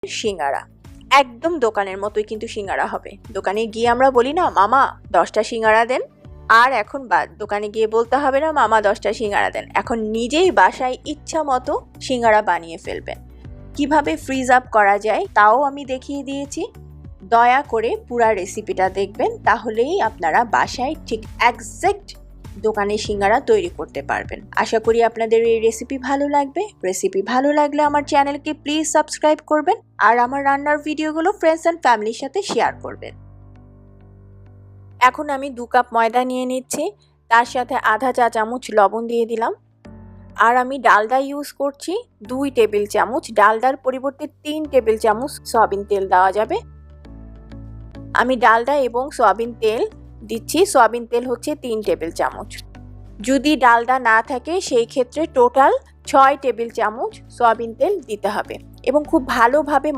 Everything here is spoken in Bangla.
সিঙ্গারা, একদম দোকানের মতোই কিন্তু সিঙ্গারা হবে। দোকানে গিয়ে আমরা বলি না মামা 10টা সিঙ্গারা দেন, আর এখন দোকানে গিয়ে বলতে হবে না মামা 10টা সিঙ্গারা দেন, এখন নিজেই বাসায় ইচ্ছা মতো সিঙ্গারা বানিয়ে ফেলবেন। কিভাবে ফ্রিজ আপ করা যায় তাও আমি দেখিয়ে দিয়েছি। দয়া করে পুরা রেসিপিটা দেখবেন, তাহলেই আপনারা বাসায় ঠিক এক্সাক্ট দোকানের সিঙ্গারা তৈরি করতে পারবেন। আশা করি আপনাদের এই রেসিপি ভালো লাগবে। রেসিপি ভালো লাগলে আমার চ্যানেলকে প্লিজ সাবস্ক্রাইব করবেন, আর আমার রান্নার ভিডিওগুলো ফ্রেন্ডস অ্যান্ড ফ্যামিলির সাথে শেয়ার করবেন। এখন আমি 2 কাপ ময়দা নিয়ে নিচ্ছি, তার সাথে আধা চা চামচ লবণ দিয়ে দিলাম। আর আমি ডালডা ইউজ করছি 2 টেবিল চামচ, ডালডার পরিবর্তে 3 টেবিল চামচ সয়াবিন তেল দেওয়া যাবে। আমি ডালডা এবং সয়াবিন তেল দিচ্ছি, সয়াবিন তেল হচ্ছে 3 টেবিল চামচ। যদি ডালডা না থাকে সেই ক্ষেত্রে টোটাল 6 টেবিল চামচ সয়াবিন তেল দিতে হবে এবং খুব ভালোভাবে